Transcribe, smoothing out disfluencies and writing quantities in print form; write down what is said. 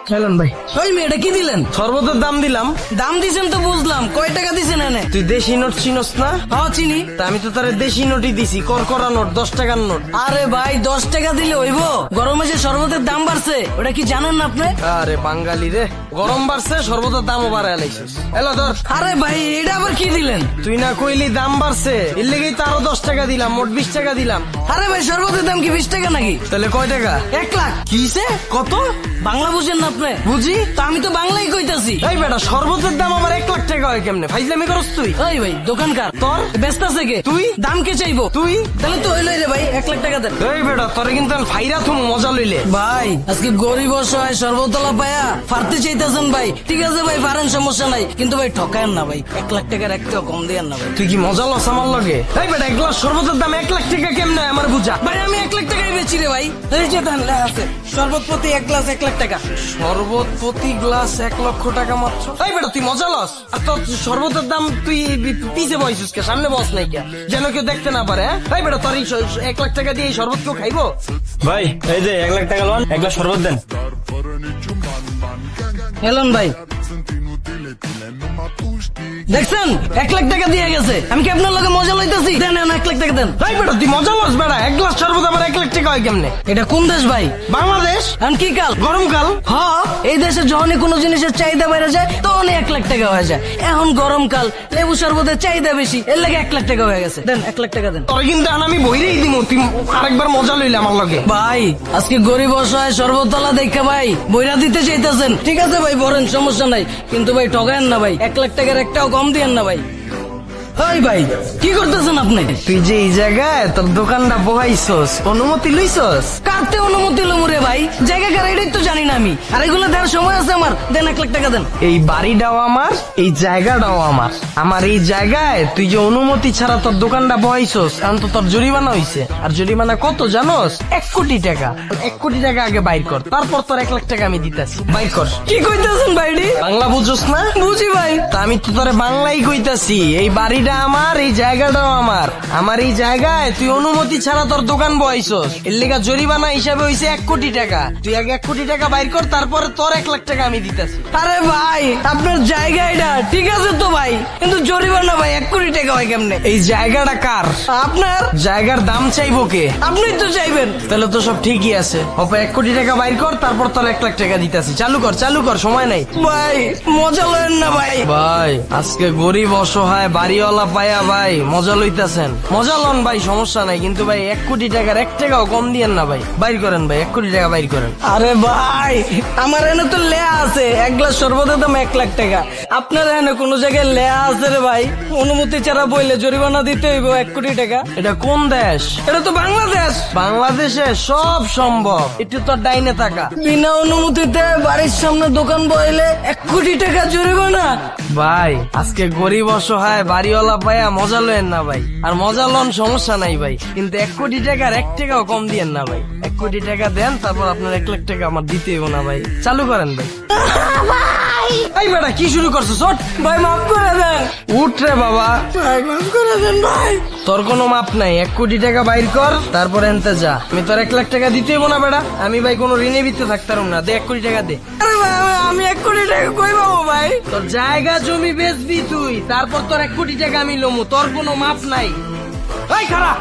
চলুন ভাই। ওই মেয়েটা কি দিলেন? শরবতের দাম দিলাম। দাম দিছেন তো বুঝলাম, কয় টাকা দিছেন এনে? তুই দেশি নোট চিনস না? হ্যাঁ চিনি। তা আমি তো তার দেশি নোটই দিছি, করকরা নোট, 10 টাকার নোট। আরে ভাই 10 টাকা দিলে হইব? গরমে যে শরবতের দাম বাড়ছে ওটা কি জানেন না আপনি? আরে বাঙালি রে, গরম বাড়ছে শরবতের দামও বাড়ায় লাইছিস। এলো ধর। আরে ভাই এটা আবার কি দিলেন? তুই না কইলি দাম বাড়ছে, এর লেগেই তো আরো 10 টাকা দিলাম, মোট 20 টাকা দিলাম। আরে ভাই শরবতের দাম কি 20 টাকা নাকি? তাহলে কয় টাকা? 1 লাখ। কিসে? কত? বাংলা বুঝেন না আপনি? বুঝি। তা আমি তো বাংলাই কইতাছি। এই বেটা, শরবতের দাম আমার 1 লাখ টাকা হয় কেমনে? ফাইজলামি করস তুই? ওই ভাই দোকানকার তোর ব্যস্ত আছে কে? তুই। দাম কে চাইবো? তুই। তাহলে তো হইলই রে ভাই, 1 লাখ টাকা দেন। এই বেটা, তোরে কিন্তু আমি ফাইরা থুম মজা লইলে। ভাই আজকে গরিব অসহায় সর্বতলা পায়া ফারতে চাইতেছেন ভাই। ঠিক আছে ভাই পারেন, সমস্যা নাই, কিন্তু ভাই ঠকায়েন না ভাই। 1 লাখ টাকার একটাও কম দিয়েন না ভাই। তুই কি মজা লস আমার লগে? এই বেটা, 1 গ্লাস শরবতের দাম 1 লাখ টাকা কেমনে আমার বুঝা। ভাই আমি 1 লাখ টাকাই বেচি রে ভাই। এই যে দেন লেখা আছে শরবত প্রতি 1 গ্লাস 1 লাখ টাকা। শরবত প্রতি গ্লাস 1 লক্ষ টাকা মাত্র। এই বেটা তুই মজা লস। আর তোর শরবতের দাম তুই পিছে বসিস কে, সামনে বস নাই কে, যেন কেউ দেখতে না পারে। এই বেটা তোর 1 লাখ টাকা দিয়ে এই শরবত কেউ খাইবো? ভাই এই যে 1 লাখ টাকা লোন, 1 গ্লাস শরবত দেন। এলন ভাই দেখছেন 1 লাখ টাকা দিয়ে গেছে। আমি কি আপনার লগে মজা লইতেছি? দেন 1 লাখ টাকা দেন। এই বেটা তুই মজা লস বেটা, 1 গ্লাস শরবত আবার 1 লাখ টাকা হয় কেমনে? এটা কোন দেশ ভাই? বাংলাদেশ। এখন কি কাল? গরমকাল। হ্যাঁ এই দেশে যখনই কোনো জিনিসের চাহিদা বেড়ে যায় তখনই 1 লাখ টাকা হয়ে যায়। এখন গরমকাল, লেবু শরবতের চাহিদা বেশি, এর লাগে 1 লাখ টাকা হয়ে গেছে। দেন 1 লাখ টাকা দেন। তোর কিন্তু এখন আমি বইরেই দিমু, তুই আরেকবার মজা লইলে আমার লগে। ভাই আজকে গরিব অসহায় সর্বতলা দেখে ভাই বইরা দিতে চাইতেছেন। ঠিক আছে ভাই বলেন, সমস্যা নাই, কিন্তু ভাই ঠগায়েন না ভাই। 1 লাখ টাকার একটাও কম দিয়েন না ভাই। হাই ভাই কি করতেছেন আপনি? তুই যে এই জায়গায় তোর দোকানটা বহাইছস, অনুমতি লইছস? কাটতে অনুমতি লমুরে ভাই, জায়গা কার এটাই তো জানি না আমি। আর এগুলো দেওয়ার সময় আছে আমার? দেন 1 লাখ টাকা দেন। এই বাড়িটাও আমার, এই জায়গাটাও আমার। আমার এই জায়গায় তুই যে অনুমতি ছাড়া তোর দোকানটা বহাইছস, এখন তো তোর জরিমানা হইছে। আর জরিমানা কত জানোস? 1 কোটি টাকা। 1 কোটি টাকা আগে বাইর কর, তারপর তোর 1 লাখ টাকা আমি দিতাছি। বাইর কর। কি কইতেছেন ভাইডি? বাংলা বুঝছস না? বুঝি ভাই। তা আমি তো তোরে বাংলাই কইতাছি। এই বাড়িটা আমার, এই জায়গাটাও আমার। আমার এই জায়গায় তুই অনুমতি ছাড়া তোর দোকান বহাইছস, এর লেগা জরিমানা হিসাবে হইছে 1 কোটি টাকা। তুই আগে 1 কোটি টাকা বাইর কর, তারপরে তোর 1 লাখ টাকা আমি দিতাছি। আরে ভাই আপনার জায়গা এটা ঠিক আছে তো ভাই, কিন্তু জরিমানা ভাই 1 কোটি টাকা হয় কেমনে? এই জায়গাটা কার? আপনার। জায়গার দাম চাইবো কে? আপনিই তো চাইবেন। তাহলে তো সব ঠিকই আছে। 1 কোটি টাকা বাইর কর, তারপর তোর 1 লাখ টাকা দিতাছি। চালু কর, চালু কর, সময় নাই। ভাই মজা লয়েন না ভাই। ভাই আজকে গরিব অসহায় বাড়িওয়ালা পায়া ভাই মজা লইতাছেন। মজা লন ভাই, সমস্যা নাই, কিন্তু ভাই 1 কোটি টাকার 1 টাকাও কম দিয়েন না ভাই। বাইর করেন ভাই, 1 কোটি টাকা বাইর করেন। আরে ভাই আমার এনে তো লেয়া আছে 1 গ্লাস শরবতের দাম 1 লাখ টাকা। আপনার এনে কোনো জায়গায় লেয়া আছে রে ভাই? অনুমতি ছাড়া বইলে জরিমানা দিতে হইব 1 কোটি টাকা। এটা কোন দেশ? এটা তো বাংলাদেশ। বাংলাদেশে সব সম্ভব, একটু তোর ডাইনে থাকা। বিনা অনুমতিতে বাড়ির সামনে দোকান বইলে 1 কোটি টাকা জরিমানা। ভাই আজকে গরিব অসহায় বাড়িওয়ালা পায়া মজা লয়েন না ভাই। আর মজা লন, সমস্যা নাই ভাই, কিন্তু 1 কোটি টাকার 1 টাকাও কম দিয়েন না ভাই। 1 কোটি টাকা দেন, তারপর আপনার 1 লাখ টাকা আমার দিতে হইব না ভাই। চালু করেন ভাই। এই বেটা কি শুরু করছো? ছোট ভাই মাফ করে দেন। উঠ রে বাবা, ভাই মাফ করে দেন ভাই। তোর কোনো মাপ নাই। 1 কোটি টাকা বাইর কর, তারপর এনতে যা। আমি তোর 1 লাখ টাকা দিতে হইব না বেটা। আমি ভাই কোনো ঋণে বিতে থাকতাম না। দে 1 কোটি টাকা দে। আরে ভাই আমি 1 কোটি টাকা কই পাবো ভাই? তোর জায়গা জমি বেচবি তুই, তারপর তোর 1 কোটি টাকা আমি লমু। তোর কোনো মাপ নাই। এই খারাপ।